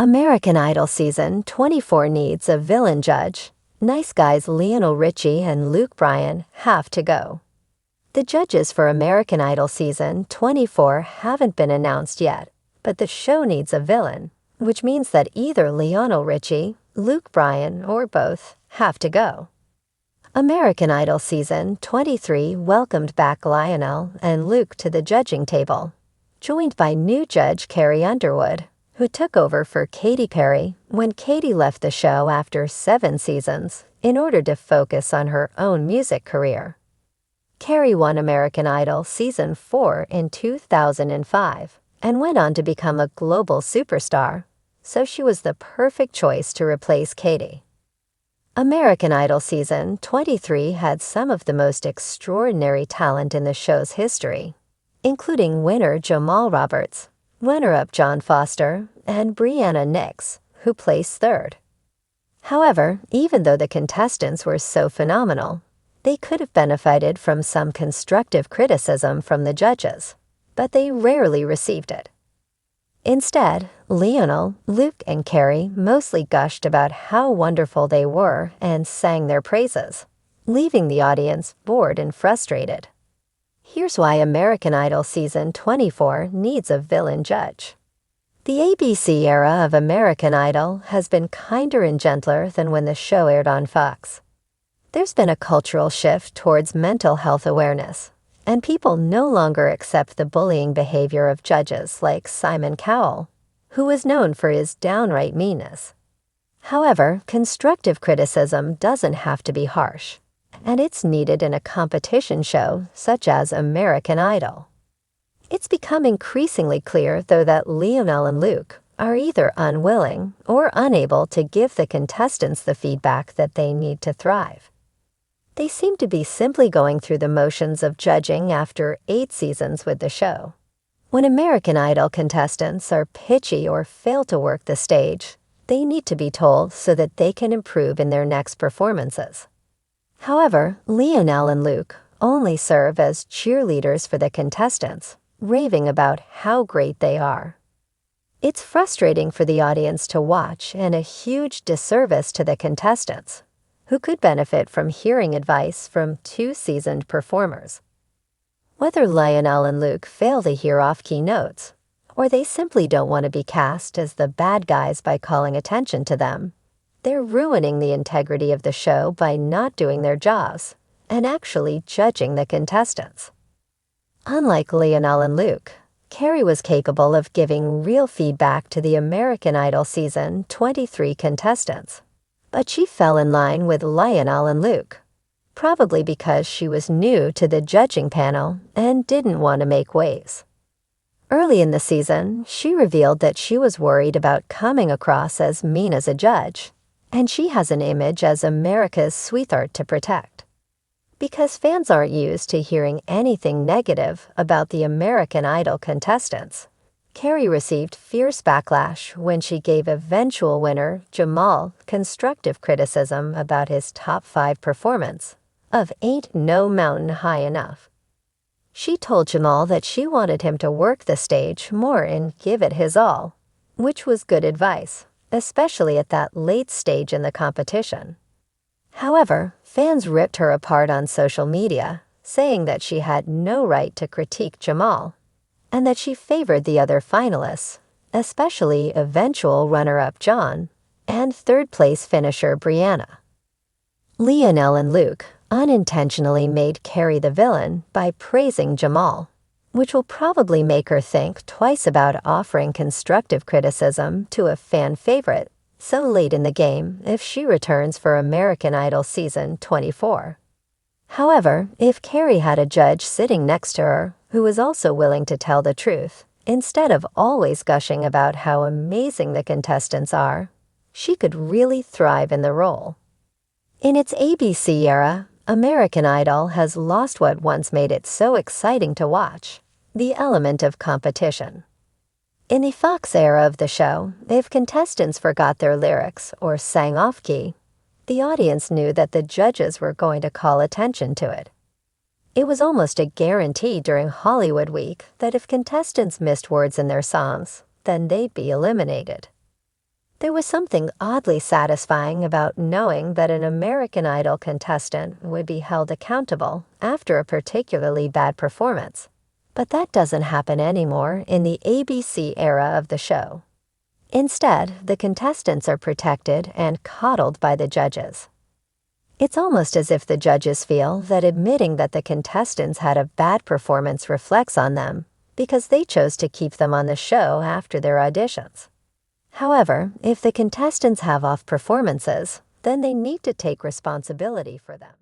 American Idol Season 24 needs a villain judge. Nice guys Lionel Richie and Luke Bryan have to go. The judges for American Idol Season 24 haven't been announced yet, but the show needs a villain, which means that either Lionel Richie, Luke Bryan, or both have to go. American Idol Season 23 welcomed back Lionel and Luke to the judging table, joined by new judge Carrie Underwood, who took over for Katy Perry when Katy left the show after 7 seasons in order to focus on her own music career. Carrie won American Idol Season 4 in 2005 and went on to become a global superstar, so she was the perfect choice to replace Katy. American Idol Season 23 had some of the most extraordinary talent in the show's history, including winner Jamal Roberts, runner-up John Foster, and Brianna Nix, who placed third. However, even though the contestants were so phenomenal, they could have benefited from some constructive criticism from the judges, but they rarely received it. Instead, Lionel, Luke, and Carrie mostly gushed about how wonderful they were and sang their praises, leaving the audience bored and frustrated. Here's why American Idol Season 24 needs a villain judge. The ABC era of American Idol has been kinder and gentler than when the show aired on Fox. There's been a cultural shift towards mental health awareness, and people no longer accept the bullying behavior of judges like Simon Cowell, who was known for his downright meanness. However, constructive criticism doesn't have to be harsh, and it's needed in a competition show such as American Idol. It's become increasingly clear, though, that Lionel and Luke are either unwilling or unable to give the contestants the feedback that they need to thrive. They seem to be simply going through the motions of judging after 8 seasons with the show. When American Idol contestants are pitchy or fail to work the stage, they need to be told so that they can improve in their next performances. However, Lionel and Luke only serve as cheerleaders for the contestants, raving about how great they are. It's frustrating for the audience to watch and a huge disservice to the contestants, who could benefit from hearing advice from 2 seasoned performers. Whether Lionel and Luke fail to hear off-key notes, or they simply don't want to be cast as the bad guys by calling attention to them, they're ruining the integrity of the show by not doing their jobs and actually judging the contestants. Unlike Lionel and Luke, Carrie was capable of giving real feedback to the American Idol Season 23 contestants, but she fell in line with Lionel and Luke, probably because she was new to the judging panel and didn't want to make waves. Early in the season, she revealed that she was worried about coming across as mean as a judge, and she has an image as America's sweetheart to protect. Because fans aren't used to hearing anything negative about the American Idol contestants, Carrie received fierce backlash when she gave eventual winner Jamal constructive criticism about his top 5 performance of Ain't No Mountain High Enough. She told Jamal that she wanted him to work the stage more and give it his all, which was good advice, especially at that late stage in the competition. However, fans ripped her apart on social media, saying that she had no right to critique Jamal, and that she favored the other finalists, especially eventual runner-up John and third-place finisher Brianna. Lionel and Luke unintentionally made Carrie the villain by praising Jamal, which will probably make her think twice about offering constructive criticism to a fan favorite so late in the game if she returns for American Idol Season 24. However, if Carrie had a judge sitting next to her who was also willing to tell the truth, instead of always gushing about how amazing the contestants are, she could really thrive in the role. In its ABC era, American Idol has lost what once made it so exciting to watch: the element of competition. In the Fox era of the show, if contestants forgot their lyrics or sang off-key, the audience knew that the judges were going to call attention to it. It was almost a guarantee during Hollywood Week that if contestants missed words in their songs, then they'd be eliminated. There was something oddly satisfying about knowing that an American Idol contestant would be held accountable after a particularly bad performance. But that doesn't happen anymore in the ABC era of the show. Instead, the contestants are protected and coddled by the judges. It's almost as if the judges feel that admitting that the contestants had a bad performance reflects on them, because they chose to keep them on the show after their auditions. However, if the contestants have off performances, then they need to take responsibility for them.